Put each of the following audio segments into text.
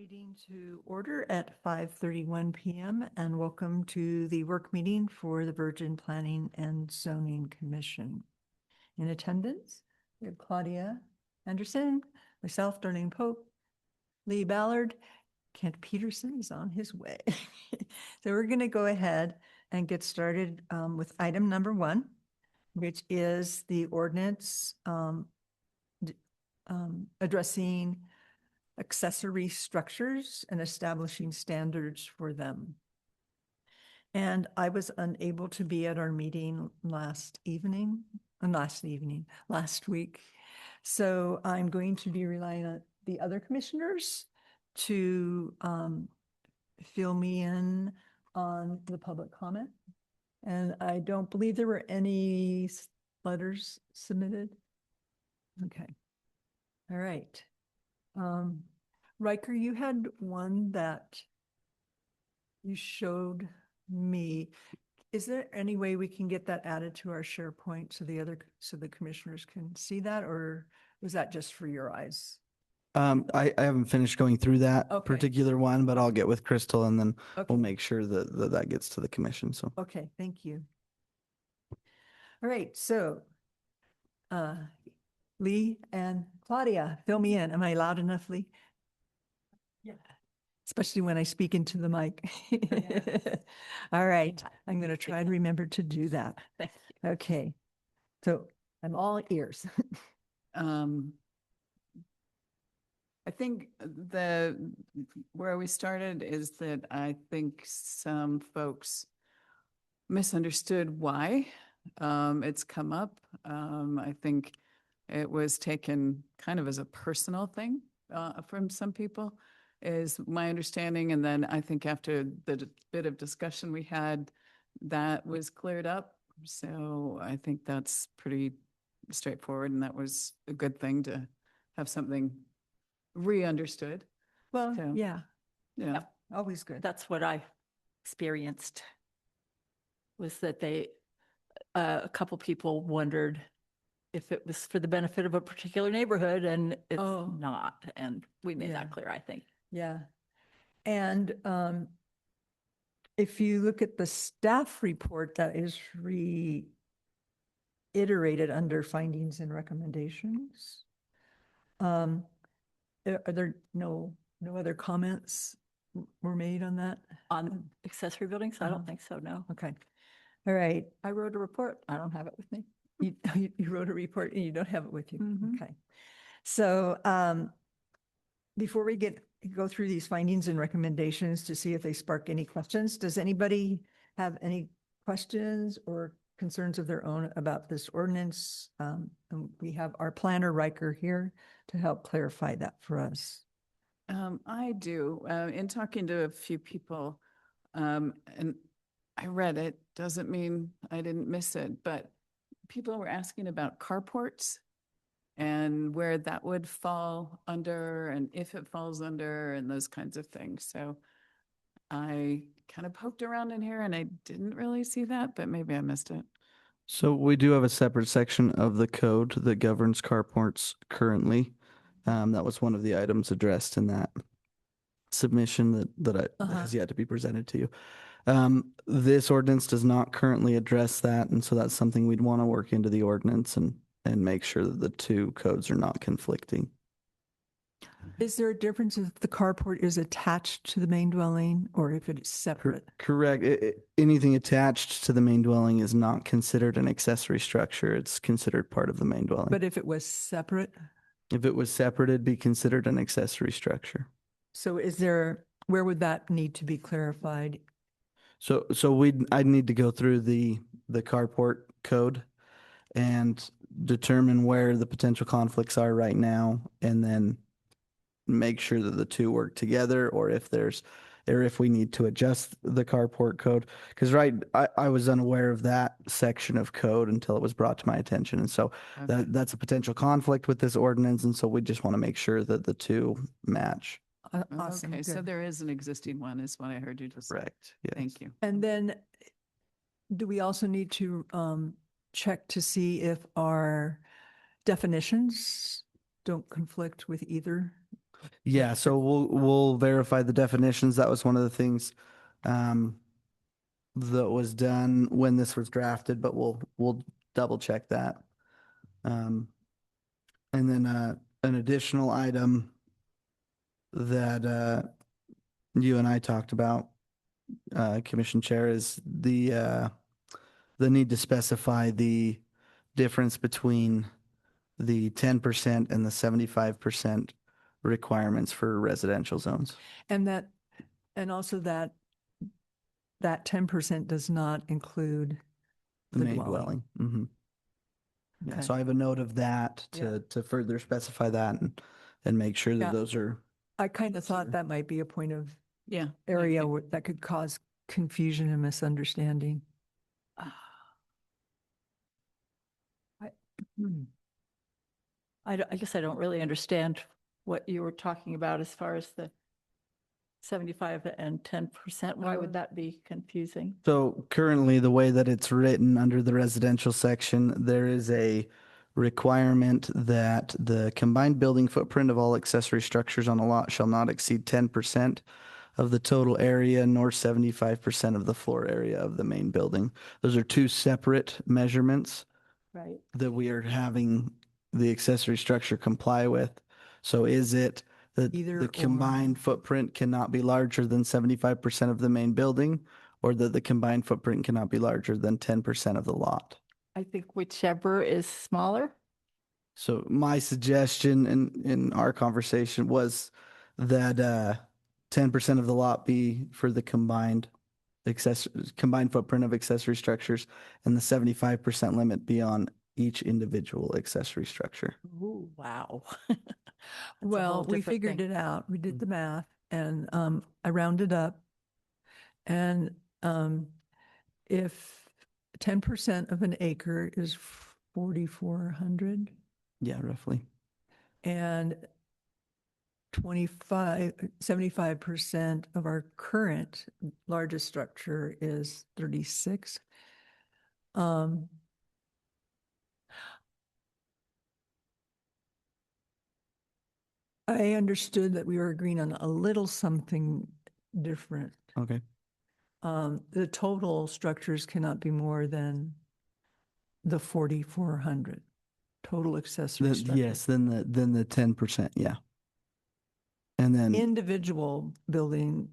Meeting to order at 5:31 p.m. and welcome to the work meeting for the Virgin Planning and Zoning Commission. In attendance, we have Claudia Anderson, myself, Darlene Pope, Lee Ballard, Kent Peterson is on his way. So we're going to go ahead and get started with item number 1, which is the ordinance addressing accessory structures and establishing standards for them. And I was unable to be at our meeting last week. So I'm going to be relying on the other commissioners to fill me in on the public comment. And I don't believe there were any letters submitted. Okay. All right. Riker, you had one that you showed me. Is there any way we can get that added to our SharePoint so the commissioners can see that, or was that just for your eyes? I haven't finished going through that Okay. particular one, but I'll get with Crystal and then Okay. we'll make sure that gets to the commission. So, Okay, thank you. All right, so Lee and Claudia, fill me in. Am I loud enough, Lee? Yeah. Especially when I speak into the mic. Yes. All right, I'm going to try and remember to do that. Thank you. Okay, so I'm all ears. I think where we started is that I think some folks misunderstood why it's come up. I think it was taken kind of as a personal thing from some people, is my understanding. And then I think after the bit of discussion we had, that was cleared up. So I think that's pretty straightforward, and that was a good thing to have something re-understood. Well, So, yeah, Yeah. always good. That's what I experienced, was that a couple people wondered if it was for the benefit of a particular neighborhood, and it's Oh. not. And we made Yeah. that clear, I think. Yeah. And if you look at the staff report that is reiterated under findings and recommendations, are there no other comments were made on that? On accessory buildings, I Uh-huh. don't think so, no. Okay. All right. I wrote a report. I don't have it with me. You wrote a report and you don't have it with you. Mhm. Okay. So before we go through these findings and recommendations to see if they spark any questions, does anybody have any questions or concerns of their own about this ordinance? And we have our planner Riker here to help clarify that for us. I do. In talking to a few people, and I read it, doesn't mean I didn't miss it, but people were asking about carports and where that would fall under and if it falls under and those kinds of things. So I kind of poked around in here and I didn't really see that, but maybe I missed it. so we do have a separate section of the code that governs carports currently. That was one of the items addressed in that submission that has yet to be presented to you. This ordinance does not currently address that, and so that's something we'd want to work into the ordinance and make sure that the two codes are not conflicting. Is there a difference if the carport is attached to the main dwelling or if it's separate? Correct. Anything attached to the main dwelling is not considered an accessory structure. It's considered part of the main dwelling. But if it was separate? If it was separate, it'd be considered an accessory structure. So where would that need to be clarified? So I'd need to go through the carport code and determine where the potential conflicts are right now, and then make sure that the two work together, or if we need to adjust the carport code. Because I was unaware of that section of code until it was brought to my attention. And so Okay. that's a potential conflict with this ordinance. And so we just want to make sure that the two match. Awesome. Okay, so good. there is an existing one is what I heard you just say. Correct. Yes. Thank you. And then do we also need to check to see if our definitions don't conflict with either? Yeah, so we'll verify the definitions. That was one of the things that was done when this was drafted, but we'll double check that. Um, and then an additional item that you and I talked about, Commission Chair, is the need to specify the difference between the 10% and the 75% requirements for residential zones. And that, and also that 10% does not include The the main dwelling. dwelling. Mhm. Yeah, Okay. so I have a note of that Yeah. to further specify that and make sure that Yeah. those are, I kind of thought Sure. that might be a point of Yeah. area that could cause confusion and misunderstanding. I guess I don't really understand what you were talking about as far as the 75 and 10%. Why would that be confusing? so currently the way that it's written under the residential section, there is a requirement that the combined building footprint of all accessory structures on a lot shall not exceed 10% of the total area nor 75% of the floor area of the main building. Those are two separate measurements Right. that we are having the accessory structure comply with. So is it that Either the or. combined footprint cannot be larger than 75% of the main building, or that the combined footprint cannot be larger than 10% of the lot? I think whichever is smaller. So my suggestion in our conversation was that 10% of the lot be for the combined footprint of accessory structures, and the 75% limit be on each individual accessory structure. Ooh, wow. That's a Well, whole we different figured thing. it out. We did the math and I rounded up. And if 10% of an acre is 4,400 Yeah, roughly. and 75% of our current largest structure is 36. I understood that we were agreeing on a little something different. Okay. The total structures cannot be more than the 4,400 total accessory structure. Yes, then the 10%, yeah. And then Individual building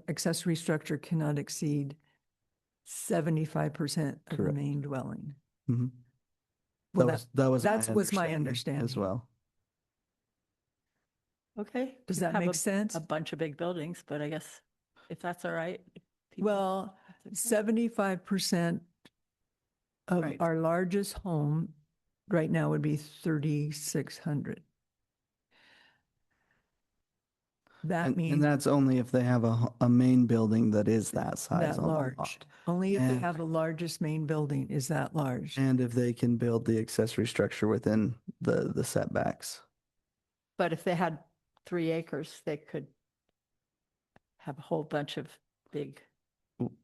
accessory structure cannot exceed 75% of the Correct. main dwelling. mhm. Well, that was that was my as understanding. well. Okay. Does you that have make a- sense? A bunch of big buildings, but I guess if that's all right. if people- Well, that's okay. 75% of Right. our largest home right now would be 3,600. That And means that's only if they have a main building that is that size that on the large. lot. Only if they And- have the largest main building is that large. And if they can build the accessory structure within the setbacks. But if they had 3 acres, they could have a whole bunch of big,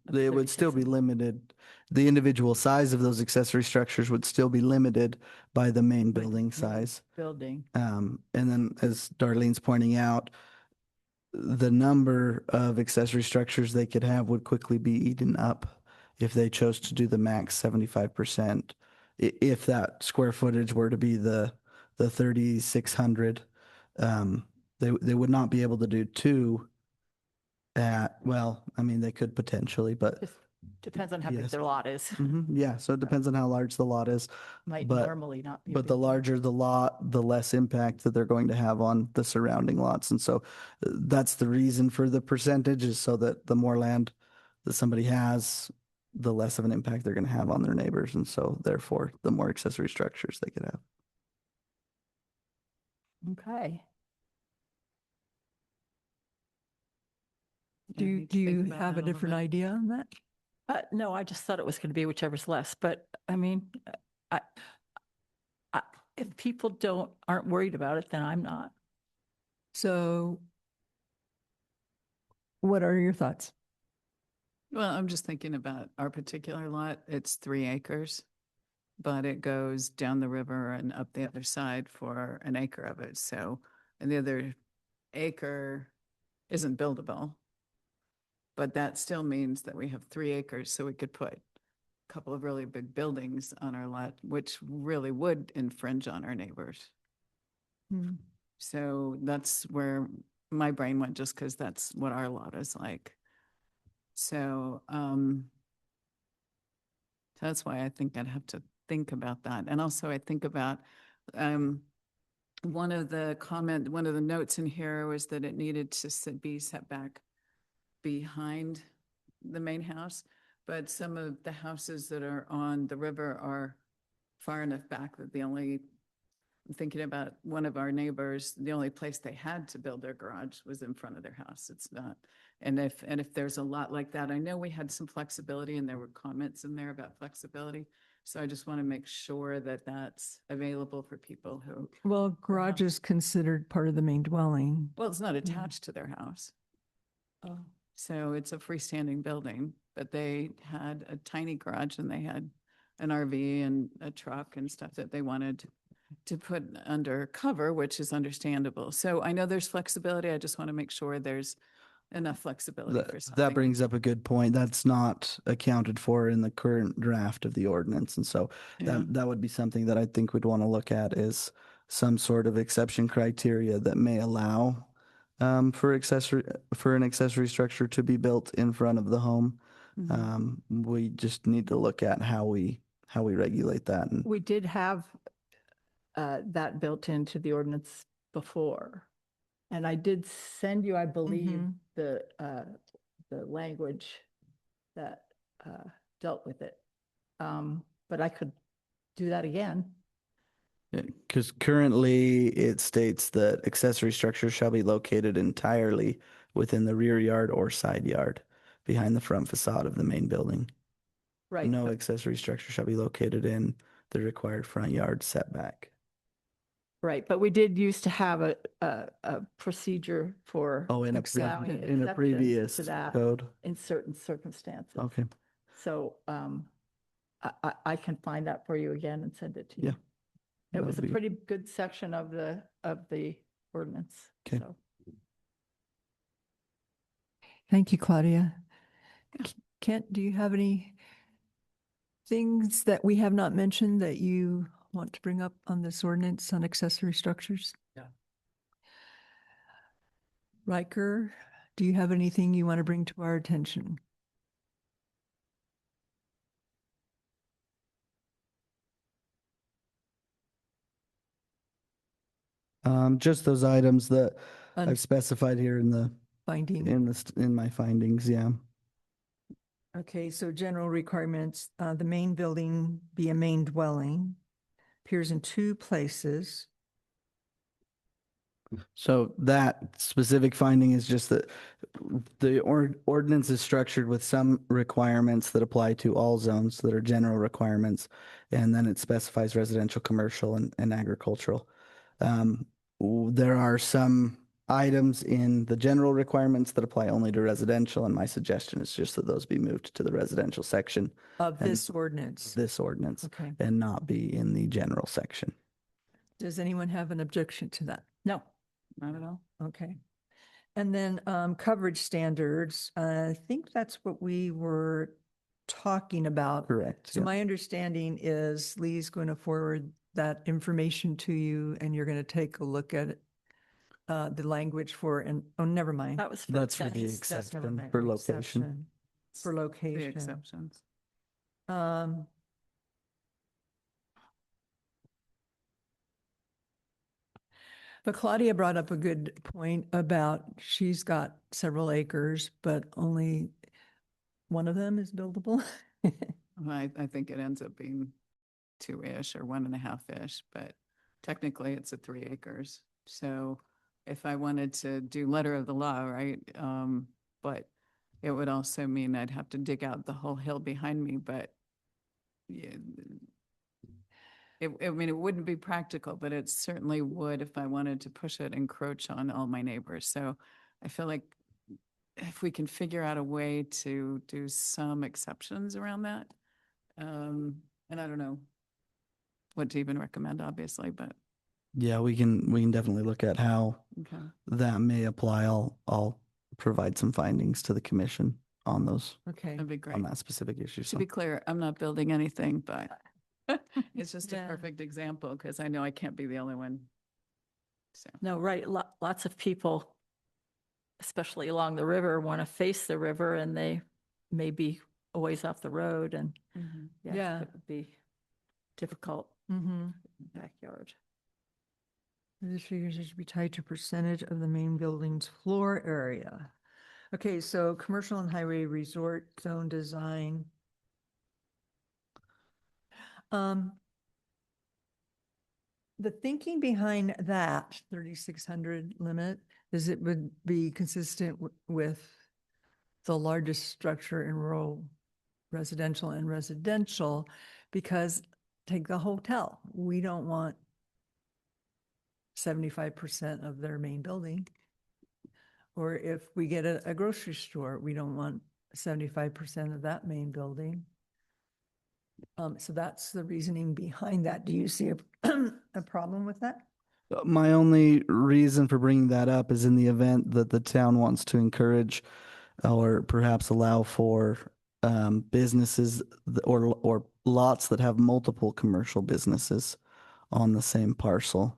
They would still be 36. limited. The individual size of those accessory structures would still be limited by the main By the building main size. building. And then as Darlene's pointing out, the number of accessory structures they could have would quickly be eaten up if they chose to do the max 75%. If that square footage were to be the 3,600, they would not be able to do two well, I mean, they could potentially, but Just depends on how big Yes. their lot is. yeah, so it depends on how large the lot is. Might but- normally not be. a But the big deal. larger the lot, the less impact that they're going to have on the surrounding lots. And so that's the reason for the percentage, is so that the more land that somebody has, the less of an impact they're going to have on their neighbors. And so therefore, the more accessory structures they could have. Okay. Yeah, I need Do to think you about have that a little different bit. idea on that? No, I just thought it was going to be whichever's less, but I mean, I, if people aren't worried about it, then I'm not. So what are your thoughts? Well, I'm just thinking about our particular lot. It's 3 acres, but it goes down the river and up the other side for an acre of it. So, and the other acre isn't buildable. But that still means that we have 3 acres, so we could put a couple of really big buildings on our lot, which really would infringe on our neighbors. Hmm. So that's where my brain went, just because that's what our lot is like. So, that's why I think I'd have to think about that. And also I think about, one of the notes in here was that it needed to be set back behind the main house, but some of the houses that are on the river are far enough back that I'm thinking about one of our neighbors, the only place they had to build their garage was in front of their house. It's not. And if there's a lot like that, I know we had some flexibility and there were comments in there about flexibility. So I just want to make sure that that's available for people who, Well, garage is considered part of the main dwelling. well, it's not attached to their house. Oh. So it's a freestanding building, but they had a tiny garage and they had an RV and a truck and stuff that they wanted to put under cover, which is understandable. So I know there's flexibility. I just want to make sure there's enough flexibility for That something. brings up a good point. That's not accounted for in the current draft of the ordinance. And so Yeah. that would be something that I think we'd want to look at is some sort of exception criteria that may allow for an accessory structure to be built in front of the home. Mhm. We just need to look at how we regulate that. And We did have that built into the ordinance before. And I did send you, I believe, Mhm. the language that dealt with it. But I could do that again. because currently it states that accessory structures shall be located entirely within the rear yard or side yard behind the front facade of the main building. Right. No but- accessory structure shall be located in the required front yard setback. Right, but we did used to have a procedure for Oh, in a allowing in a exceptions previous to that code. in certain circumstances. Okay. So I can find that for you again and send it to you. Yeah, It was a that'd be- pretty good section of the ordinance. 'Kay. So Thank you, Claudia. Kent, do you have any things that we have not mentioned that you want to bring up on this ordinance on accessory structures? No. Riker, do you have anything you want to bring to our attention? Just those items that On I've specified here finding. in my findings. Yeah. Okay, so general requirements, the main building be a main dwelling, appears in 2 places. So that specific finding is just that the ordinance is structured with some requirements that apply to all zones that are general requirements. And then it specifies residential, commercial, and agricultural. There are some items in the general requirements that apply only to residential. And my suggestion is just that those be moved to the residential section Of And this ordinance. this ordinance Okay. and not be in the general section. Does anyone have an objection to that? no, Not at all. Okay. And then coverage standards, I think that's what we were talking about. Correct. So yeah. my understanding is Lee's going to forward that information to you and you're going to take a look at it. The language for, and, oh, never mind. that was. That's for the exceptions. That's never exception mind. for location. Exception For The location. exceptions. Um, But Claudia brought up a good point about she's got several acres, but only one of them is buildable. I think it ends up being 2-ish or 1.5-ish, but technically it's a 3 acres. So if I wanted to do letter of the law, right? But it would also mean I'd have to dig out the whole hill behind me, but yeah, I mean, it wouldn't be practical, but it certainly would if I wanted to push it, encroach on all my neighbors. So I feel like if we can figure out a way to do some exceptions around that, and I don't know what to even recommend, obviously, but Yeah, we can definitely look at how Okay. that may apply. I'll provide some findings to the commission on those, Okay. That'd be great. on that specific issue. To So be clear, I'm not building anything, but it's just a Yeah. perfect example because I know I can't be the only one. So, No, right. Lots of people, especially along the river, want to face the river and they may be a ways off the road and Yeah. yeah, it would be difficult Mm-hmm. backyard. This figures should be tied to percentage of the main building's floor area. Okay, so commercial and highway resort zone design. The thinking behind that 3,600 limit is it would be consistent with the largest structure in rural residential and residential, because take the hotel, we don't want 75% of their main building. Or if we get a grocery store, we don't want 75% of that main building. So that's the reasoning behind that. Do you see a problem with that? my only reason for bringing that up is in the event that the town wants to encourage or perhaps allow for businesses or lots that have multiple commercial businesses on the same parcel.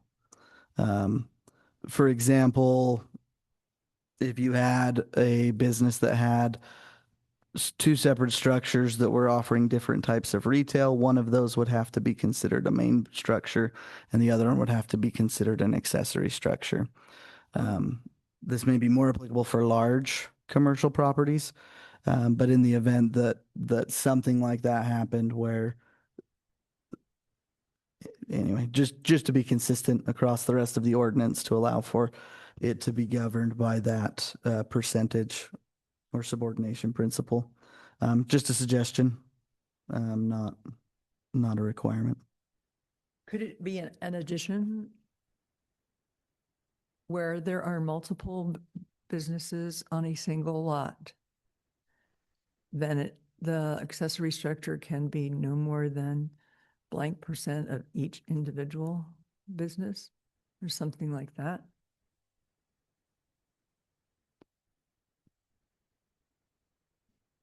For example, if you had a business that had two separate structures that were offering different types of retail, one of those would have to be considered a main structure and the other one would have to be considered an accessory structure. This may be more applicable for large commercial properties, but in the event that something like that happened where anyway, just to be consistent across the rest of the ordinance to allow for it to be governed by that percentage or subordination principle. Just a suggestion, not a requirement. Could it be an addition where there are multiple businesses on a single lot? Then the accessory structure can be no more than blank percent of each individual business or something like that.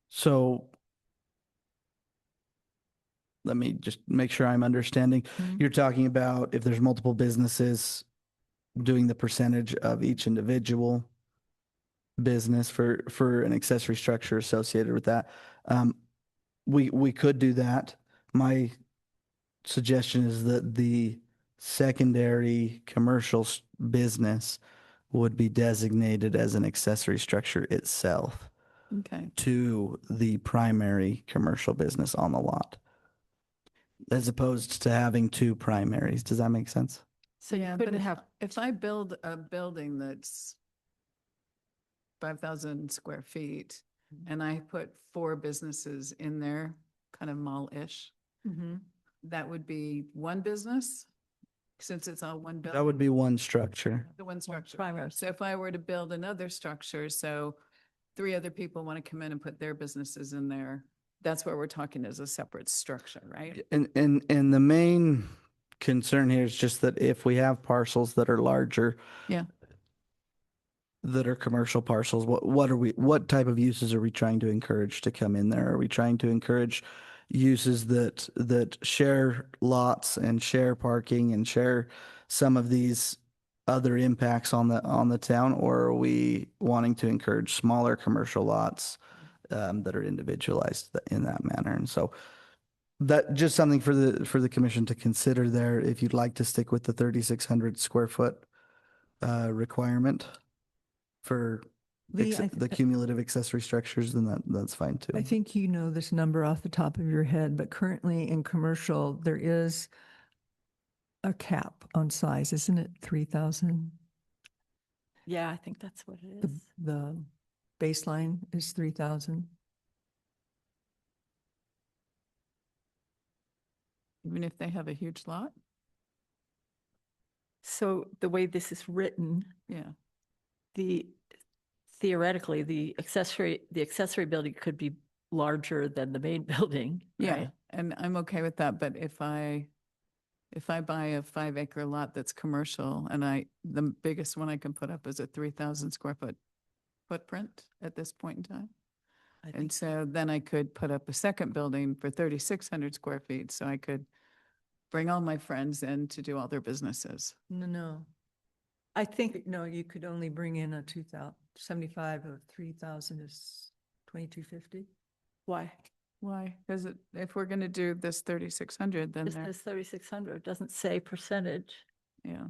So let me just make sure I'm understanding. You're talking about if there's multiple businesses doing the percentage of each individual business for an accessory structure associated with that. We could do that. My suggestion is that the secondary commercial business would be designated as an accessory structure itself okay. to the primary commercial business on the lot, as opposed to having two primaries. Does that make sense? So you Yeah, but couldn't have, if I build a building that's 5,000 square feet and I put 4 businesses in there, kind of mall-ish, that would be one business? Since it's all one building? That would be one structure. The one structure. primary. So if I were to build another structure, so 3 other people want to come in and put their businesses in there, that's what we're talking as a separate structure, right? And the main concern here is just that if we have parcels that are larger, Yeah. that are commercial parcels, what type of uses are we trying to encourage to come in there? Are we trying to encourage uses that share lots and share parking and share some of these other impacts on the town, or are we wanting to encourage smaller commercial lots that are individualized in that manner? And so that just something for the commission to consider there. If you'd like to stick with the 3,600 square foot requirement for Lee, the cumulative accessory structures, then that's fine too. I think you know this number off the top of your head, but currently in commercial, there is a cap on size, isn't it? 3,000? yeah, I think that's what it The, is. the baseline is 3,000. Even if they have a huge lot? So the way this is written, Yeah. theoretically, the accessory building could be larger than the main building. Yeah, right? and I'm okay with that, but if I if I buy a 5-acre lot that's commercial and the biggest one I can put up is a 3,000 square foot footprint at this point in time. I And think, so then I could put up a second building for 3,600 square feet, so I could bring all my friends in to do all their businesses. no. I think, no, you could only bring in a 2,075 of 3,000 is 2,250. Why? Why? Because if we're going to do this 3,600, then This there, is 3,600, doesn't say percentage. yeah.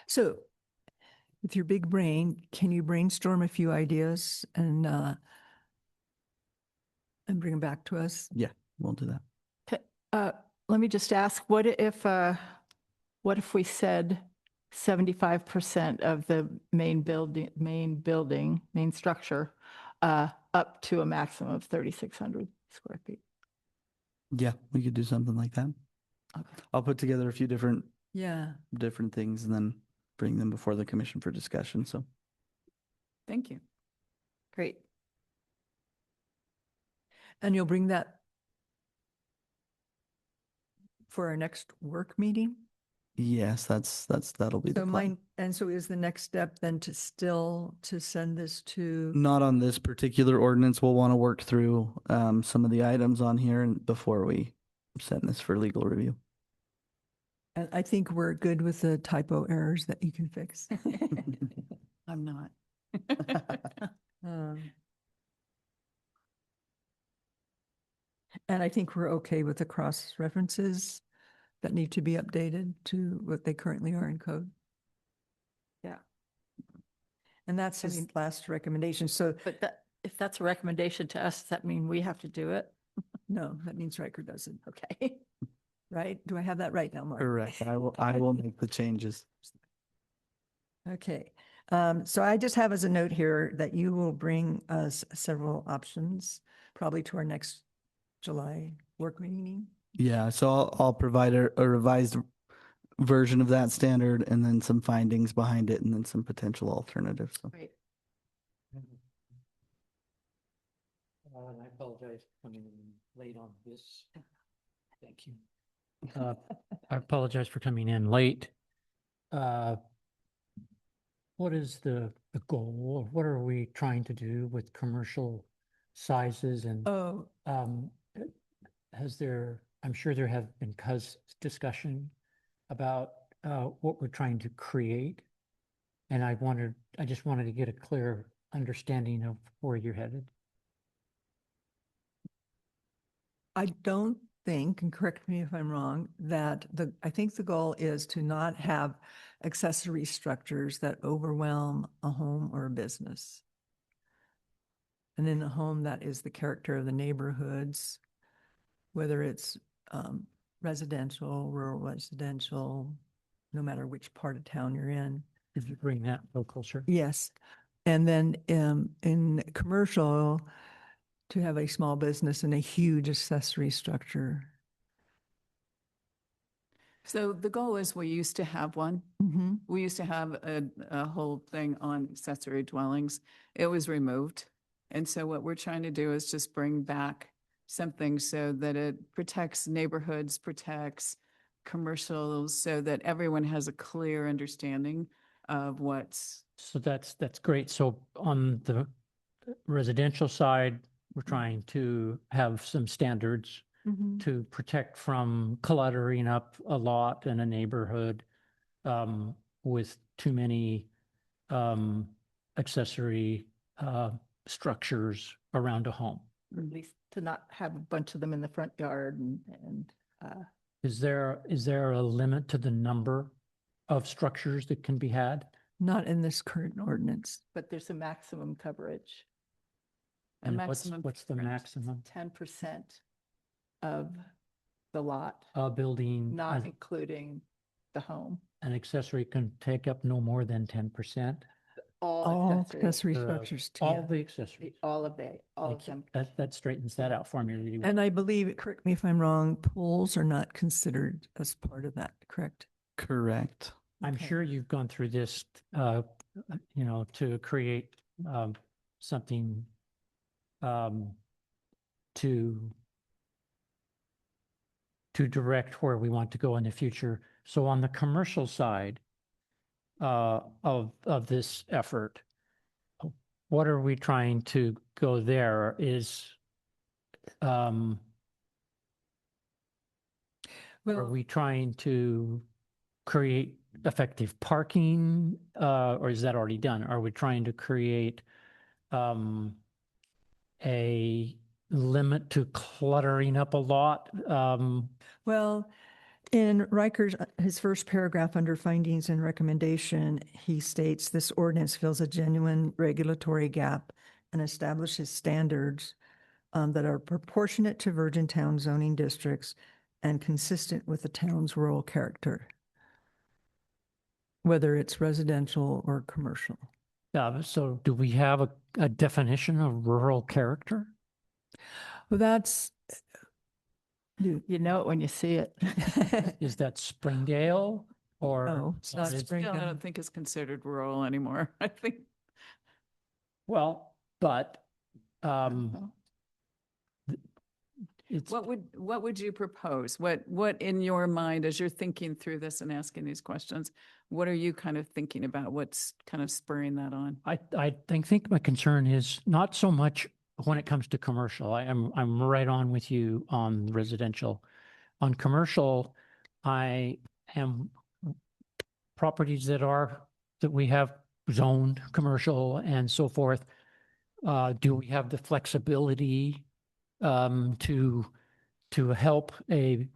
So with your big brain, can you brainstorm a few ideas and bring them back to us? We'll do that. Let me just ask, what if we said 75% of the main structure, up to a maximum of 3,600 square feet? Yeah, we could do something like that. Okay. I'll put together a few different Yeah. things and then bring them before the commission for discussion. So Thank you. Great. And you'll bring that for our next work meeting? yes, that'll be the So plan. mine, and so is the next step then to send this to, Not on this particular ordinance. We'll want to work through some of the items on here and before we send this for legal review. and I think we're good with the typo errors that you can fix. I'm not. Um, And I think we're okay with the cross references that need to be updated to what they currently are in code. Yeah. And that's his mean- last recommendation. So But if that's a recommendation to us, does that mean we have to do it? no, that means Riker doesn't, Okay. right? Do I have that right now, Mark? Correct. I will make the changes. Okay. So I just have as a note here that you will bring us several options, probably to our next July work meeting. Yeah, so I'll provide a revised version of that standard and then some findings behind it and then some potential alternatives. So Great. And I apologize for coming in late on this. Thank you. I apologize for coming in late. What is the goal? What are we trying to do with commercial sizes and Oh, I'm sure there have been discussion about what we're trying to create. And I just wanted to get a clear understanding of where you're headed. I don't think, and correct me if I'm wrong, that I think the goal is to not have accessory structures that overwhelm a home or a business. And in a home, that is the character of the neighborhoods, whether it's residential, rural residential, no matter which part of town you're in. If you bring that a little closer. Yes. And then in commercial, to have a small business and a huge accessory structure. So the goal is we used to have one. Mm-hmm. We used to have a whole thing on accessory dwellings. It was removed. And so what we're trying to do is just bring back something so that it protects neighborhoods, protects commercials, so that everyone has a clear understanding of what's, So that's great. So on the residential side, we're trying to have some standards Mm-hmm. to protect from cluttering up a lot in a neighborhood with too many accessory structures around a home. At least to not have a bunch of them in the front yard and Is there a limit to the number of structures that can be had? Not in this current ordinance. but there's a maximum coverage, a And maximum. what's the footprint. maximum? 10% of the lot, A building, not including the home. an accessory can take up no more than 10%. All accessory Uh, structures too. All the accessories. All of Thank you. them. That straightens that out for me really well. And I believe, correct me if I'm wrong, pools are not considered as part of that, correct? correct. I'm Okay. sure you've gone through this, to create something to direct where we want to go in the future. So on the commercial side of this effort, what are we trying to go there? Are Well, we trying to create effective parking, or is that already done? Are we trying to create a limit to cluttering up a lot? well, in Riker's, his first paragraph under findings and recommendation, he states this ordinance fills a genuine regulatory gap and establishes standards that are proportionate to Virgin Town zoning districts and consistent with the town's rural character, whether it's residential or commercial. So do we have a definition of rural character? Well, that's, You know it when you see it. Is that Springdale or? No, it's not is- Spring- Still, I don't think it's considered rural anymore. I think. Well, but it's, What would you propose? What in your mind, as you're thinking through this and asking these questions, what are you kind of thinking about? What's kind of spurring that on? I think my concern is not so much when it comes to commercial. I'm right on with you on residential. On commercial, I am properties that we have zoned commercial and so forth. Do we have the flexibility to help a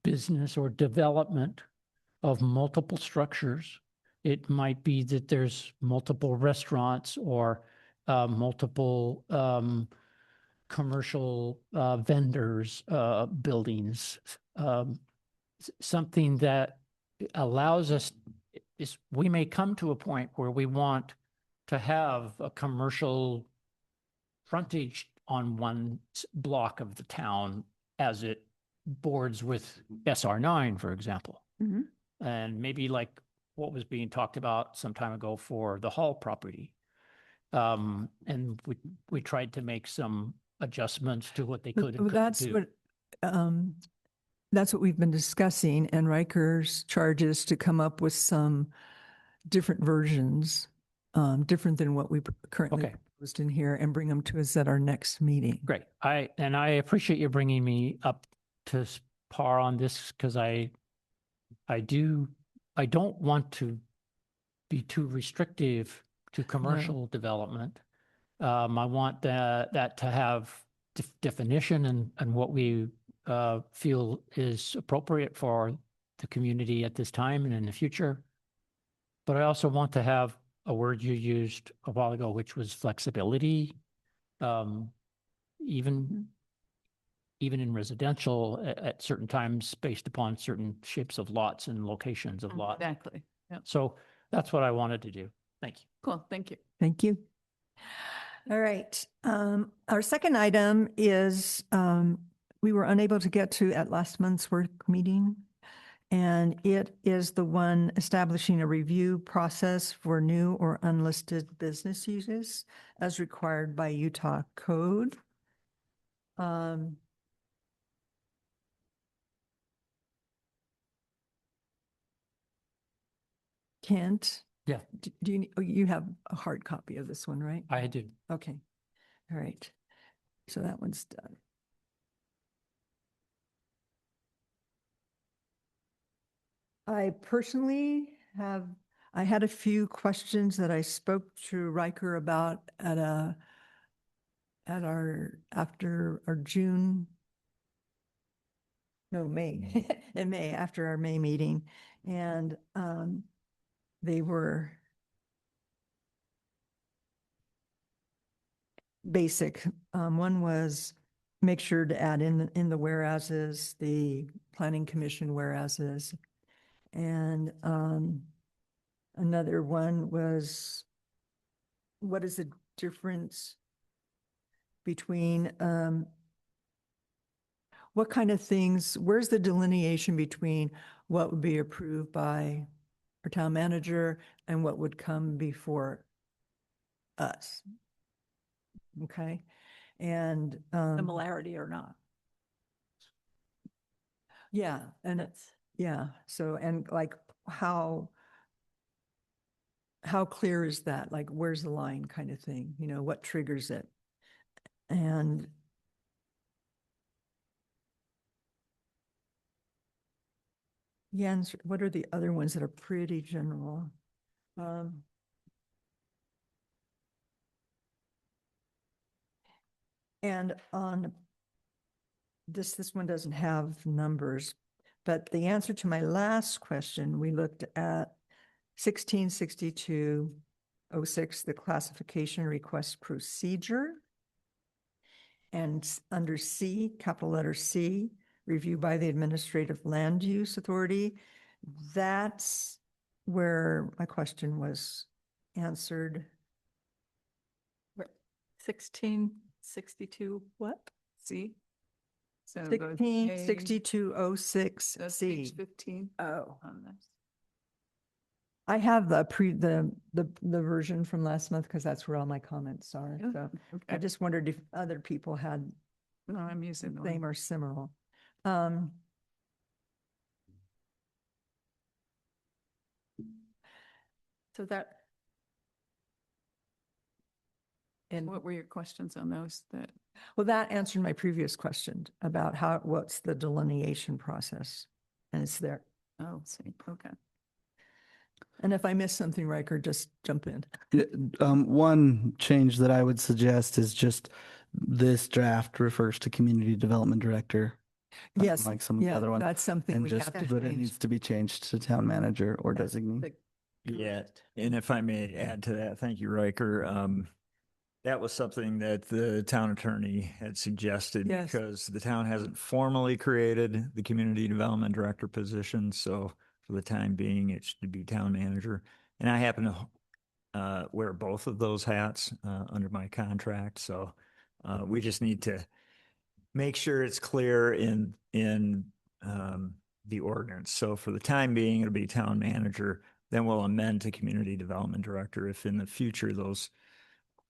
business or development of multiple structures? It might be that there's multiple restaurants or multiple commercial vendors, buildings, something that allows us is we may come to a point where we want to have a commercial frontage on one block of the town as it boards with SR9, for example. Mhm. And maybe like what was being talked about some time ago for the Hall property. And we tried to make some adjustments to what they could and couldn't do. That's what we've been discussing, and Riker's charge is to come up with some different versions, different than what we currently Okay. proposed in here, and bring them to us at our next meeting. Great. I appreciate you bringing me up to par on this because I don't want to be too restrictive to commercial development. I want that to have definition and what we feel is appropriate for the community at this time and in the future. But I also want to have a word you used a while ago, which was flexibility. Even in residential at certain times based upon certain shapes of lots and locations of lots. Exactly. Yeah. So that's what I wanted to do. Thank you. Cool. Thank you. Thank you. All right. Our second item is we were unable to get to at last month's work meeting. And it is the one establishing a review process for new or unlisted business uses as required by Utah code. Kent? Yeah. Do you, you have a hard copy of this one, right? I do. Okay. All right. So that one's done. I personally I had a few questions that I spoke to Riker about after our June, no, May, in May, after our May meeting. And they were basic. One was make sure to add in the whereases, the planning commission whereases. And another one was, what is the difference between what kind of things, where's the delineation between what would be approved by our town manager and what would come before us? Okay. And, Similarity or not. yeah, and That's, yeah, so, and like, how clear is that? Like, where's the line kind of thing? You know, what triggers it? And Jens, what are the other ones that are pretty general? Um, And on this one doesn't have numbers, but the answer to my last question, we looked at 166206, the classification request procedure. And under C, capital letter C, review by the Administrative Land Use Authority. That's where my question was answered. 1662, what? See? So go to 166206 that's C. page 15 Oh, on this. I have the version from last month because that's where all my comments are. Yeah, So I okay. just wondered if other people had No, I'm using the same one. or similar. Um, so that. And What were your questions on those that, Well, that answered my previous question about what's the delineation process? And it's there. oh, see, okay. And if I miss something, Riker, just jump in. Yeah, one change that I would suggest is just this draft refers to community development director. Yes, Like some of the yeah, other ones. that's something And we just, have to but it change. needs to be changed to town manager or Yeah, designee. the- Yeah, and if I may add to that, thank you, Riker. That was something that the town attorney had suggested Yes. because the town hasn't formally created the community development director position. So for the time being, it should be town manager. And I happen to wear both of those hats under my contract. So we just need to make sure it's clear in the ordinance. So for the time being, it'll be town manager. Then we'll amend to community development director if in the future those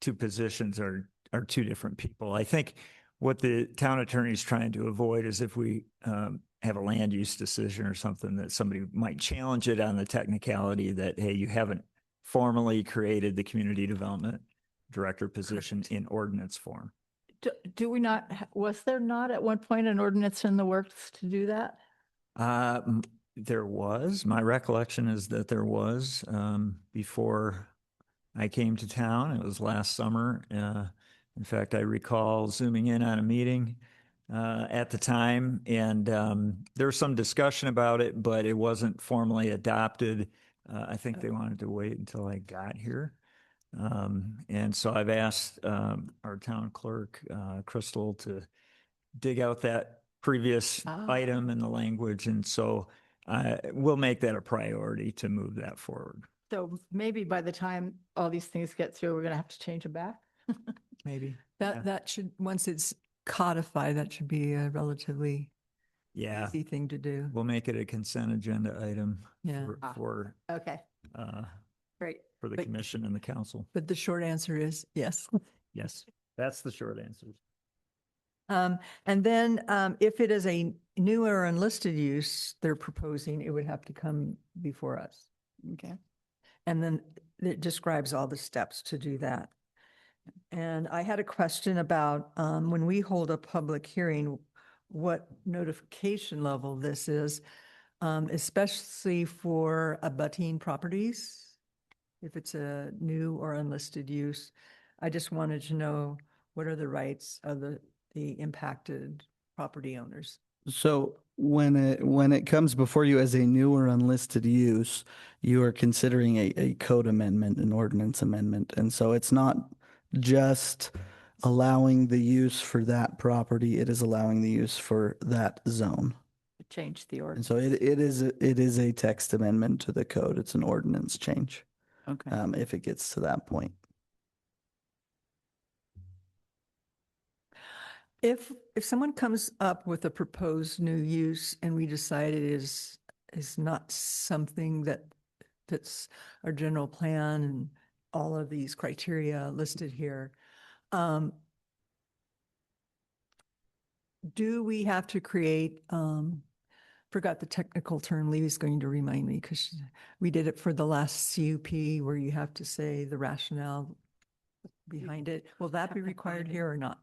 two positions are two different people. I think what the town attorney is trying to avoid is if we have a land use decision or something that somebody might challenge it on the technicality that, hey, you haven't formally created the community development director position in ordinance form. do we not, was there not at one point an ordinance in the works to do that? There was, my recollection is that there was before I came to town. It was last summer. In fact, I recall zooming in on a meeting at the time, and there was some discussion about it, but it wasn't formally adopted. I think they wanted to wait until I got here. And so I've asked our town clerk, Crystal, to dig out that previous item in the language. And so we'll make that a priority to move that forward. So maybe by the time all these things get through, we're going to have to change it back. Maybe. Yeah. That should, once it's codified, that should be a relatively Yeah. easy thing to do. We'll make it a consent agenda item Yeah. for Okay, great. the But- commission and the council. But the short answer is yes. Yes, that's the short answer. And then if it is a new or unlisted use they're proposing, it would have to come before us. Okay. And then it describes all the steps to do that. And I had a question about when we hold a public hearing, what notification level this is, especially for abutting properties, if it's a new or unlisted use. I just wanted to know what are the rights of the impacted property owners. So when it comes before you as a new or unlisted use, you are considering a code amendment, an ordinance amendment. And so it's not just allowing the use for that property, it is allowing the use for that zone. Change the And ordinance. so it is a text amendment to the code. It's an ordinance change, Okay. if it gets to that point. If someone comes up with a proposed new use and we decide it is not something that fits our general plan and all of these criteria listed here, do we have to create, forgot the technical term, Lee's going to remind me because we did it for the last CUP where you have to say the rationale behind it. Will that be required here or not?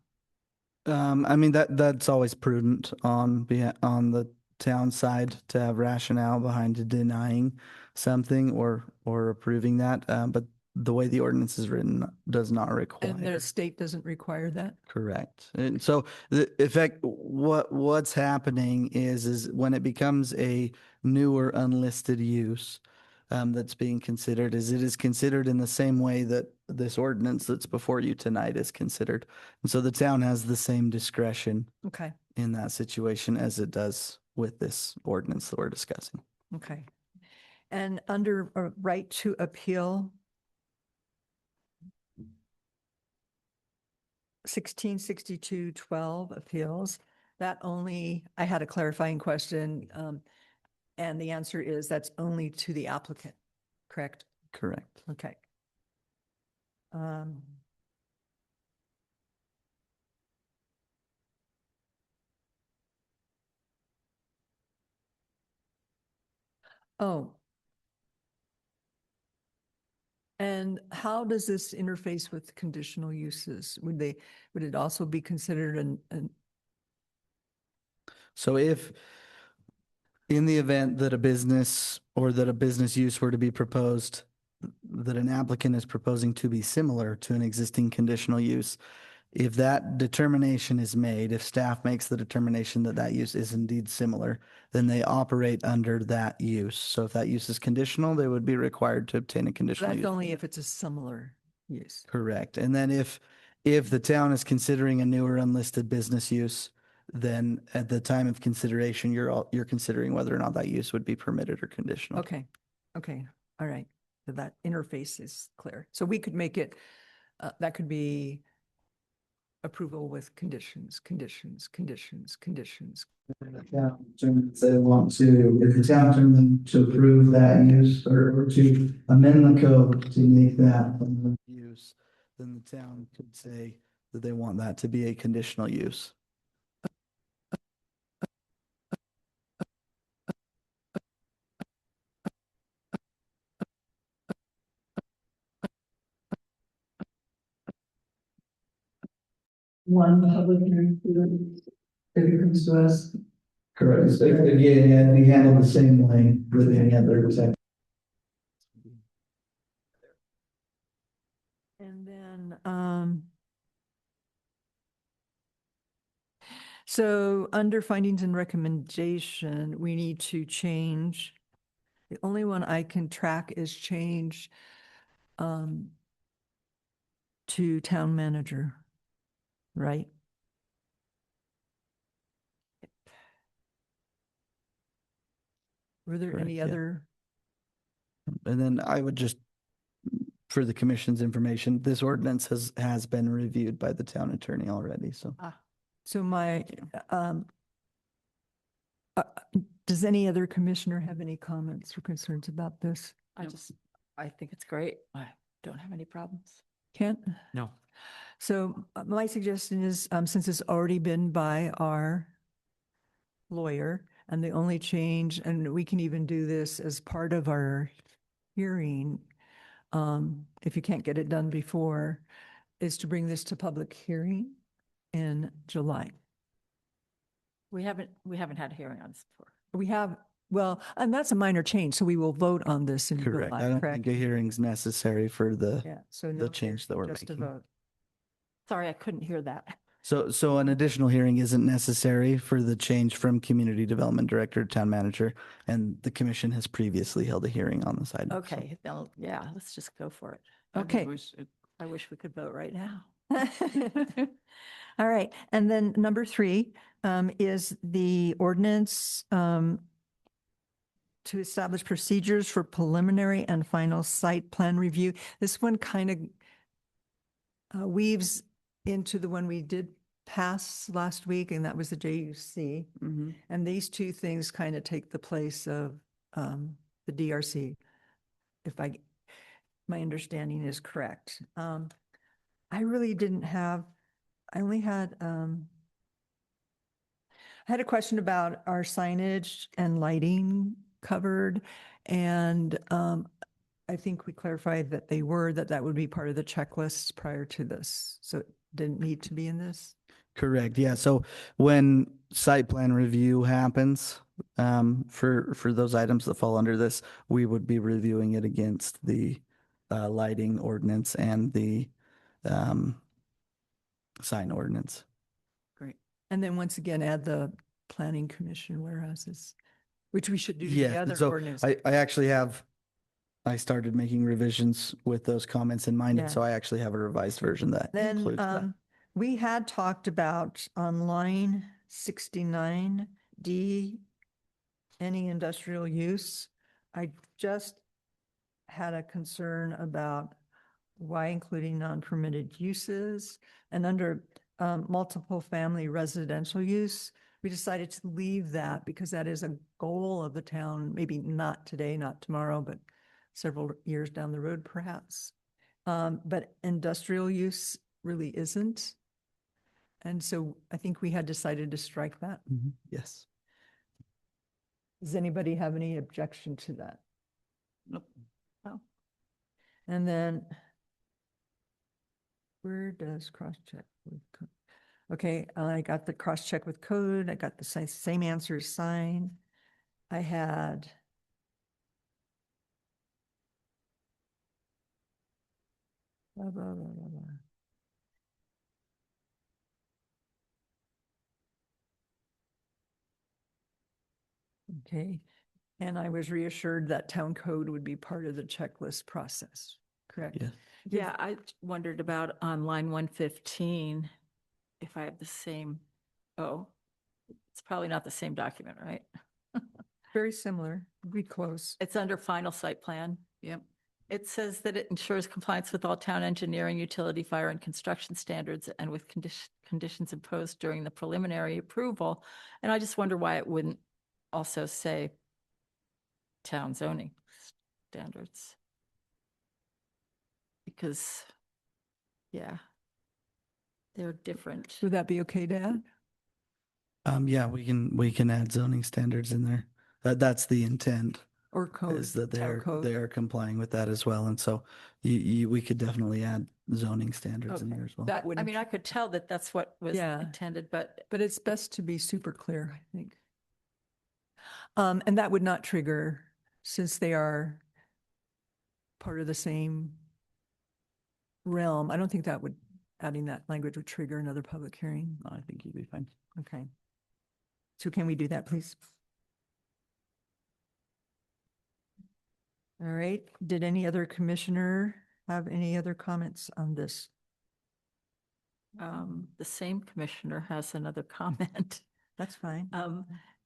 I mean, that's always prudent on the town side to have rationale behind denying something or approving that. But the way the ordinance is written does not require. And the state doesn't require that? Correct. And so the effect, what's happening is when it becomes a newer unlisted use, that's being considered, is it is considered in the same way that this ordinance that's before you tonight is considered. And so the town has the same discretion Okay, in that situation as it does with this ordinance that we're discussing. okay. And under right to appeal, 166212 appeals, that only, I had a clarifying question, and the answer is that's only to the applicant, correct? Correct. Okay. Um, Oh. And how does this interface with conditional uses? Would it also be considered an So if in the event that a business or that a business use were to be proposed, that an applicant is proposing to be similar to an existing conditional use, if that determination is made, if staff makes the determination that that use is indeed similar, then they operate under that use. So if that use is conditional, they would be required to obtain a conditional that's use. only if it's a similar use? Correct. And then if the town is considering a newer unlisted business use, then at the time of consideration, you're considering whether or not that use would be permitted or conditional. Okay, okay, all right. So that interface is clear. So we could make it, that could be approval with conditions, conditions, conditions, conditions. Yeah, if they want to, if the town determined to approve that use or to amend the code to make that use, then the town could say that they want that to be a conditional use. One public hearing if it comes to us. Correct. So again, it'd be handled the same way with any other section. And then, so under findings and recommendation, we need to change. The only one I can track is change to town manager, right? Were there Correct, any yeah. other? And then I would just, for the commission's information, this ordinance has been reviewed by the town attorney already, so. So my, does any other commissioner have any comments or concerns about this? I think it's great. I don't have any problems. Kent? No. So my suggestion is, since it's already been by our lawyer and the only change, and we can even do this as part of our hearing, if you can't get it done before, is to bring this to public hearing in July. We haven't had a hearing on this before. We have, well, and that's a minor change, so we will vote on this in Correct. July, I don't correct? think a hearing's necessary for the, Yeah, so no change that we're just a making. vote. Sorry, I couldn't hear that. So an additional hearing isn't necessary for the change from community development director to town manager. And the commission has previously held a hearing on this item. so. Okay, then, yeah, let's just go for it. I think Okay. we should- I wish we could vote right now. All right, and then number 3 is the ordinance to establish procedures for preliminary and final site plan review. This one kind of weaves into the one we did pass last week, and that was the JUC. Mhm. And these two things kind of take the place of the DRC, if my understanding is correct. I really didn't have, I only had I had a question about our signage and lighting covered, and I think we clarified that that would be part of the checklist prior to this, so it didn't need to be in this. Correct. Yeah. So when site plan review happens, for those items that fall under this, we would be reviewing it against the lighting ordinance and the sign ordinance. Great. And then once again, add the planning commission warehouses, which we should do to the Yeah. other So ordinance. I actually I started making revisions with those comments in mind, and Yeah. so I actually have a revised version that Then includes that. we had talked about on line 69D, any industrial use. I just had a concern about why including non-permitted uses, and under multiple family residential use, we decided to leave that because that is a goal of the town, maybe not today, not tomorrow, but several years down the road perhaps. But industrial use really isn't. And so I think we had decided to strike that. Mhm. Yes. Does anybody have any objection to that? Nope. Oh. And then where does cross-check with code? Okay, I got the cross-check with code. I got the same answers sign. I had blah, blah, blah, blah, blah. Okay, and I was reassured that town code would be part of the checklist process, correct? Yes. Yeah, I wondered about on line 115, if I have the same, it's probably not the same document, right? Very similar, be close. It's under final site plan. Yep. It says that it ensures compliance with all town engineering, utility, fire, and construction standards and with conditions imposed during the preliminary approval. And I just wonder why it wouldn't also say town zoning standards. Because, yeah, they're different. Would that be okay to add? Yeah, we can add zoning standards in there. That's the intent, Or code? is that town code? they are complying with that as well. And so we could definitely add zoning standards in Okay. there as well. That I wouldn't, mean, I could tell that that's what was Yeah. intended, but but it's best to be super clear, I think. And that would not trigger, since they are part of the same realm. I don't think that would, adding that language would trigger another public hearing. I think you'd be fine. Okay. So can we do that, please? All right. Did any other commissioner have any other comments on this? the same commissioner has another comment. That's fine.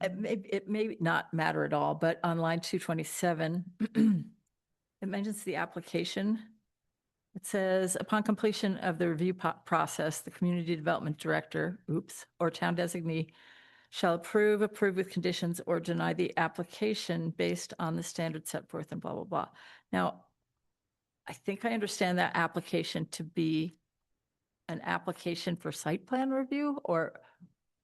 It may not matter at all, but on line 227, it mentions the application. It says, upon completion of the review process, the community development director, or town designee shall approve with conditions, or deny the application based on the standards set forth and blah, blah, blah. Now, I think I understand that application to be an application for site plan review, or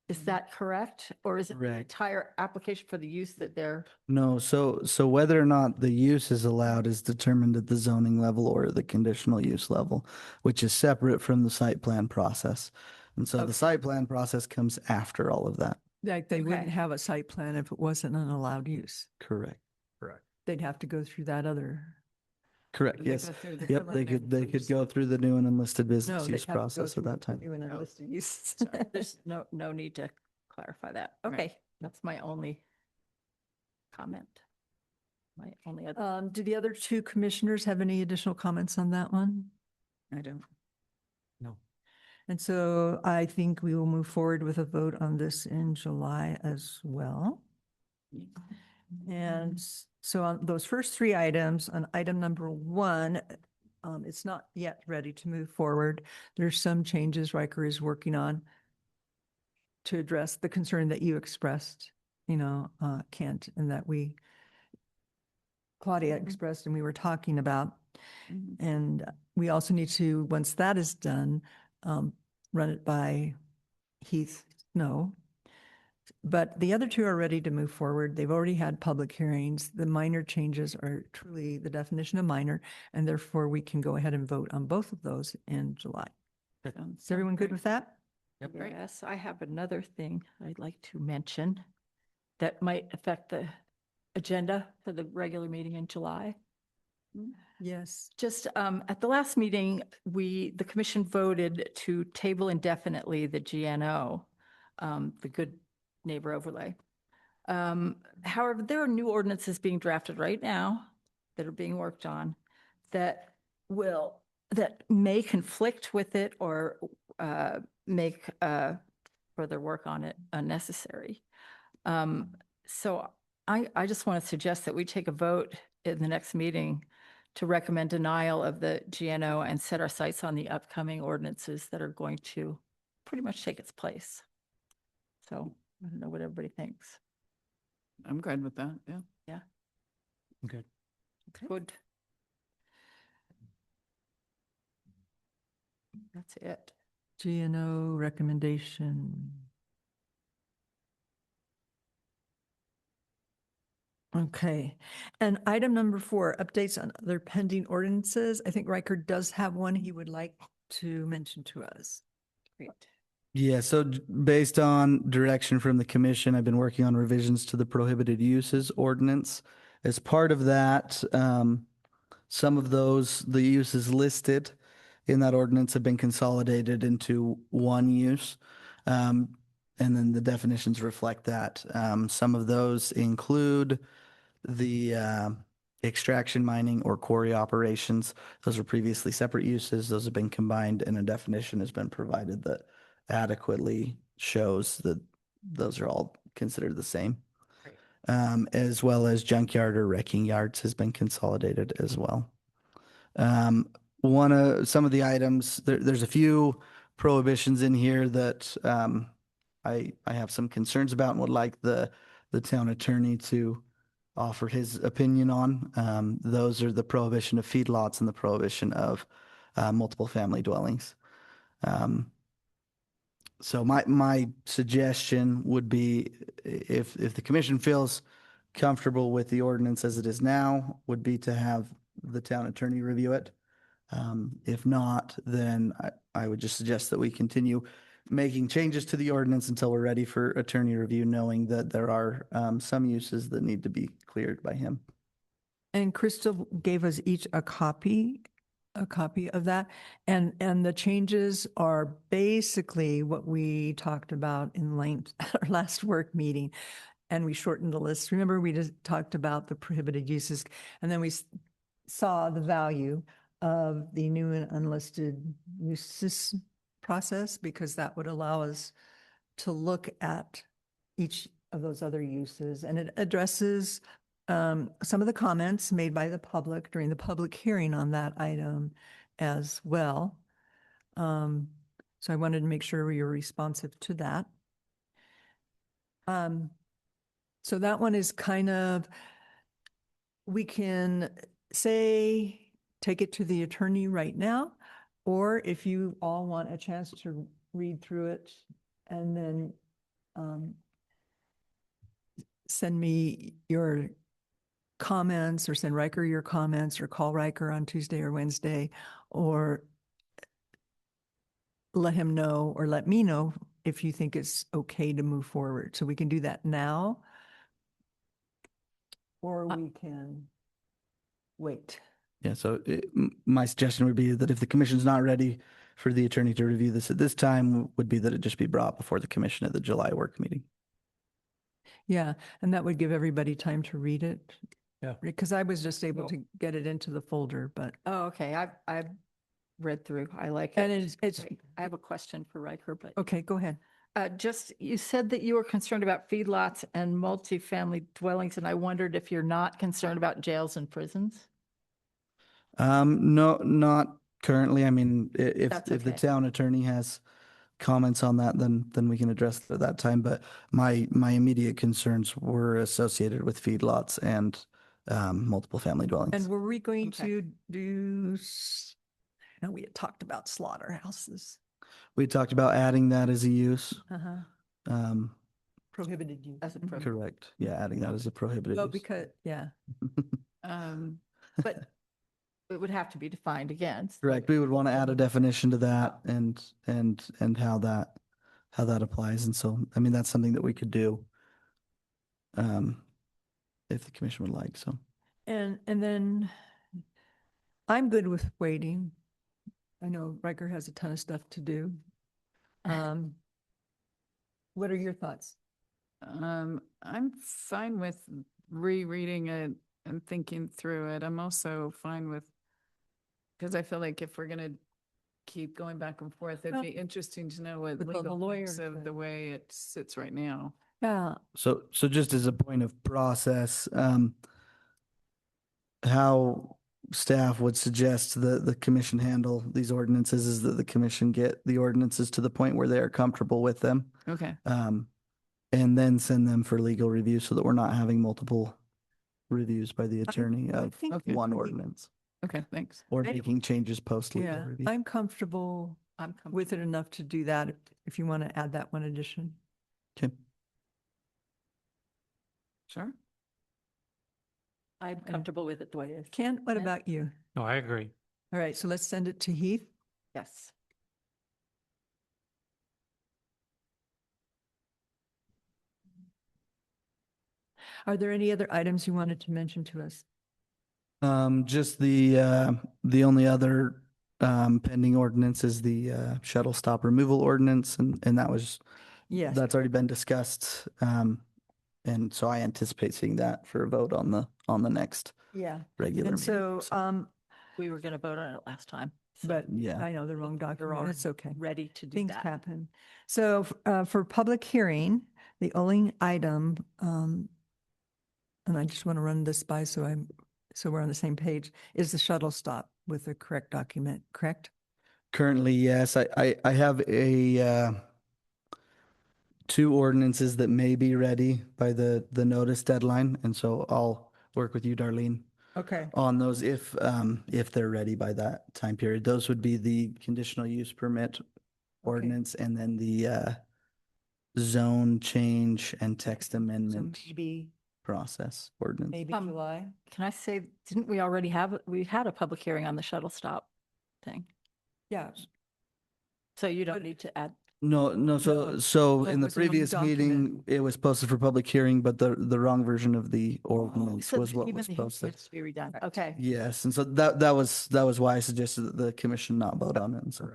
is that correct? Or is it the Correct. entire application for the use that they're? No, so whether or not the use is allowed is determined at the zoning level or the conditional use level, which is separate from the site plan process. And so Okay. the site plan process comes after all of that. Like they wouldn't Okay. have a site plan if it wasn't an allowed use. Correct. Correct. They'd have to go through that other. Correct. They Yes. go through the Yep. They preliminary could first. go through the new and unlisted No, business they'd use have to go process through at that time. new and unlisted use. Sorry, there's no need to clarify that. Right. Okay, that's my only comment. My only other. Do the other two commissioners have any additional comments on that one? I don't. And so I think we will move forward with a vote on this in July as well. And so on those first three items, on item number one, it's not yet ready to move forward. There's some changes Riker is working on to address the concern that you expressed, Kent, and that Claudia expressed and we were talking about. Mhm. And we also need to, once that is done, run it by Heath Snow But the other two are ready to move forward. They've already had public hearings. The minor changes are truly the definition of minor, and therefore we can go ahead and vote on both of those in July. Is everyone good with that? Yep. Yes, I have another thing I'd like to mention that might affect the agenda for the regular meeting in July. Yes. Just at the last meeting, the commission voted to table indefinitely the GNO, the Good Neighbor Overlay. However, there are new ordinances being drafted right now that are being worked on that may conflict with it or make further work on it unnecessary. So I just want to suggest that we take a vote in the next meeting to recommend denial of the GNO and set our sights on the upcoming ordinances that are going to pretty much take its place. So I don't know what everybody thinks. I'm good with that, yeah. Good. Good. That's it. GNO recommendation. Okay, and item number 4, updates on other pending ordinances. I think Riker does have one he would like to mention to us. Great. Yeah, so based on direction from the commission, I've been working on revisions to the prohibited uses ordinance. As part of that, some of the uses listed in that ordinance have been consolidated into one use. And then the definitions reflect that. Some of those include the extraction, mining, or quarry operations. Those were previously separate uses. Those have been combined, and a definition has been provided that adequately shows that those are all considered the same. As well as junkyard or wrecking yards has been consolidated as well. Some of the items, there's a few prohibitions in here that I have some concerns about and would like the town attorney to offer his opinion on. Those are the prohibition of feedlots and the prohibition of multiple family dwellings. So my suggestion would be if the commission feels comfortable with the ordinance as it is now, would be to have the town attorney review it. If not, then I would just suggest that we continue making changes to the ordinance until we're ready for attorney review, knowing that there are some uses that need to be cleared by him. And Crystal gave us each a copy of that. And the changes are basically what we talked about in length at our last work meeting. And we shortened the list. Remember, we just talked about the prohibited uses, and then we saw the value of the new and unlisted uses process, because that would allow us to look at each of those other uses. And it addresses some of the comments made by the public during the public hearing on that item as well. So I wanted to make sure we were responsive to that. So that one is kind of, we can say, take it to the attorney right now, or if you all want a chance to read through it and then send me your comments, or send Riker your comments, or call Riker on Tuesday or Wednesday, or let him know or let me know if you think it's okay to move forward. So we can do that now, or we can wait. Yeah, so my suggestion would be that if the commission's not ready for the attorney to review this at this time, would be that it just be brought before the commission at the July work meeting. Yeah, and that would give everybody time to read it. Yeah. Because I was just able to get it into the folder, but. Oh, okay. I've read through. I like it. And it's, Great. I have a question for Riker, but okay, go ahead. you said that you were concerned about feedlots and multifamily dwellings, and I wondered if you're not concerned about jails and prisons? No, not currently. I mean, That's if the okay. town attorney has comments on that, then we can address it at that time. But my immediate concerns were associated with feedlots and multiple family dwellings. And were we going Okay. to do, no, we had talked about slaughterhouses. We talked about adding that as a use. Uh-huh. prohibited use. as a Mhm. prohibited. Correct. Yeah, adding that as a prohibited Oh, use. because, yeah. Um, But it would have to be defined again. so- Correct. We would want to add a definition to that and how that applies. And so, I mean, that's something that we could do. If the commission would like, so. And then I'm good with waiting. I know Riker has a ton of stuff to do. What are your thoughts? I'm fine with rereading it and thinking through it. I'm also fine with, because I feel like if we're gonna keep going back and forth, it'd Well, be interesting to know what with the legal lawyer thinks of to- the way it sits right now. Yeah, So just as a point of process, how staff would suggest the commission handle these ordinances is that the commission get the ordinances to the point where they are comfortable with them. Okay, And then send them for legal review so that we're not having multiple reviews by the attorney I of think Okay. one we- ordinance okay, thanks. or I- making changes post legal Yeah, review. I'm comfortable I'm comfortable. with it enough to do that if you want to add that one addition. Okay. Sure. I'm comfortable with it the way it is. Ken, what Ken? about you? No, I agree. All right, so let's send it to Heath. Yes. Are there any other items you wanted to mention to us? Just the only other pending ordinance is the shuttle stop removal ordinance, and that was Yes. that's already been discussed. And so I anticipate seeing that for a vote on the next Yeah. regular. And meeting. so, We were going to vote on it last time. so but Yeah. I know the wrong document. all That's okay. Ready to do Things that. happen. So for public hearing, the only item, and I just want to run this by so we're on the same page, is the shuttle stop with the correct document, correct? Currently, yes, I have two ordinances that may be ready by the notice deadline, and so I'll work with you, Darlene, Okay. on those if they're ready by that time period. Those would be the conditional use permit ordinance and then the zone change and text So amendment maybe, process ordinance. maybe Um, July? Can I say, didn't we already we had a public hearing on the shuttle stop thing? Yeah. So you don't But- need to add, No, so No, it in the was the wrong previous meeting, document. it was posted for public hearing, but the wrong version of the ordinance so was what even was the hearing posted. needs to be redone. Okay. Yes, and so that was why I suggested that the commission not vote on it. And so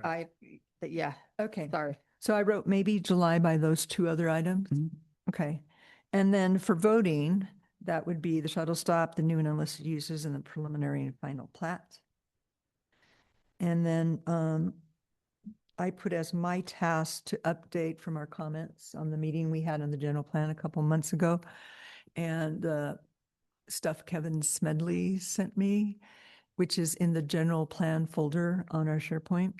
Yeah, Okay. sorry. So I wrote maybe July by those two other items. Mhm. Okay. And then for voting, that would be the shuttle stop, the new and unlisted uses, and the preliminary and final plat. And then I put as my task to update from our comments on the meeting we had on the general plan a couple months ago. And stuff Kevin Smedley sent me, which is in the general plan folder on our SharePoint,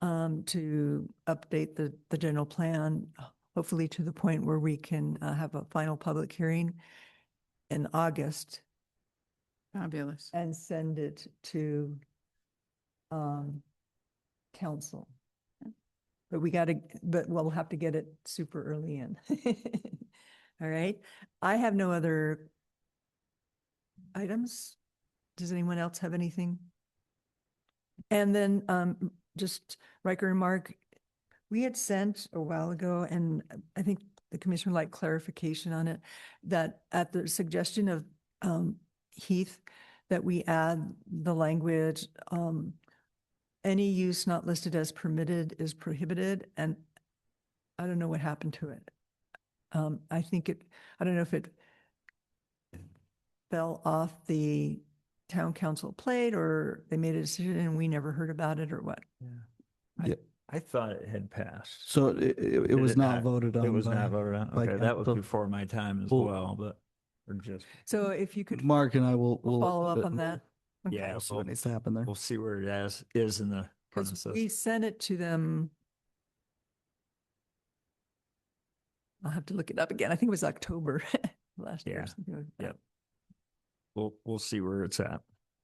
to update the general plan, hopefully to the point where we can have a final public hearing in August Fabulous. and send it to council. But we'll have to get it super early in. All right. I have no other items. Does anyone else have anything? And then just Riker and Mark, we had sent a while ago, and I think the commissioner would like clarification on it, that at the suggestion of Heath, that we add the language, any use not listed as permitted is prohibited, and I don't know what happened to it. I don't know if it fell off the town council plate or they made a decision and we never heard about it or what. I thought it had passed. So it was it not not? voted on. It was by- not voted on. by Okay, that was council. before my time as Well- well, but or just, So if you could Mark and I will follow up on that. Okay. yeah, We'll see what needs to happen there. we'll see where it is in the Because process. we sent it to them. I'll have to look it up again. I think it was October last year. or Yeah. something like that. Yep. We'll see where it's at.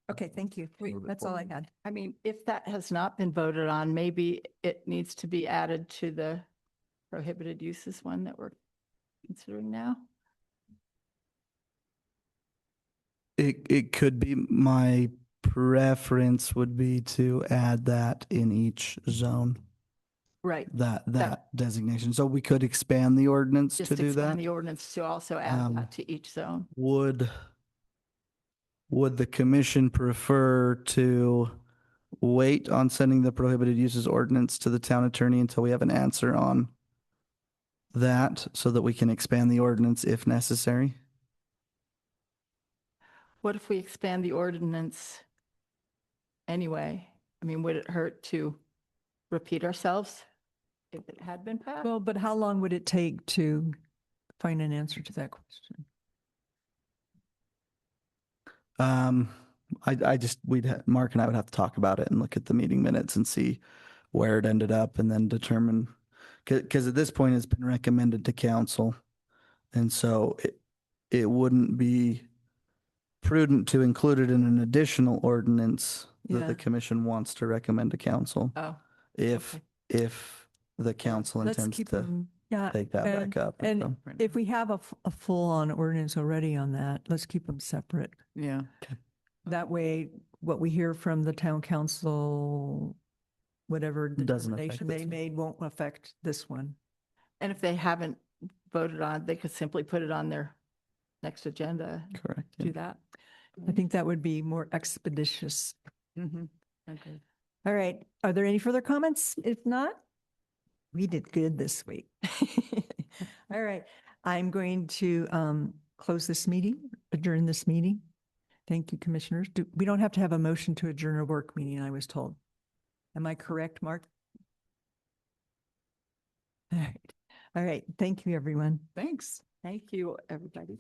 Okay, thank you. Move it That's all I forward. had. I mean, if that has not been voted on, maybe it needs to be added to the prohibited uses one that we're, considering now? It could be, my preference would be to add that in each zone, Right. that designation. So we could expand the ordinance Just to do expand that. the ordinance to also add Um, that to each zone. Would the commission prefer to wait on sending the prohibited uses ordinance to the town attorney until we have an answer on that so that we can expand the ordinance if necessary? What if we expand the ordinance anyway? I mean, would it hurt to repeat ourselves if it had been passed? Well, but how long would it take to find an answer to that question? Mark and I would have to talk about it and look at the meeting minutes and see where it ended up and then determine, because at this point it's been recommended to council. And so it wouldn't be prudent to include it in an additional ordinance that Yeah. the commission wants to recommend to council Oh, if, okay. if the council Let's intends keep to them, yeah. take that and- back up. And So, if we have a full-on ordinance already on that, let's keep them separate. Yeah. That way, what we hear from the town council, whatever Doesn't affect determination this they one. made won't affect this one. And if they haven't voted on, it, they could simply put it on their next agenda, and correct. do yeah. that. I think that would be more expeditious. Mm-hmm. Okay. All right. Are there any further comments? If not, we did good this week. All right. I'm going to close this meeting, adjourn this meeting. Thank you, commissioners. We don't have to have a motion to adjourn a work meeting, I was told. Am I correct, Mark? All right. All right. Thank you, everyone. Thanks. Thank you, everybody.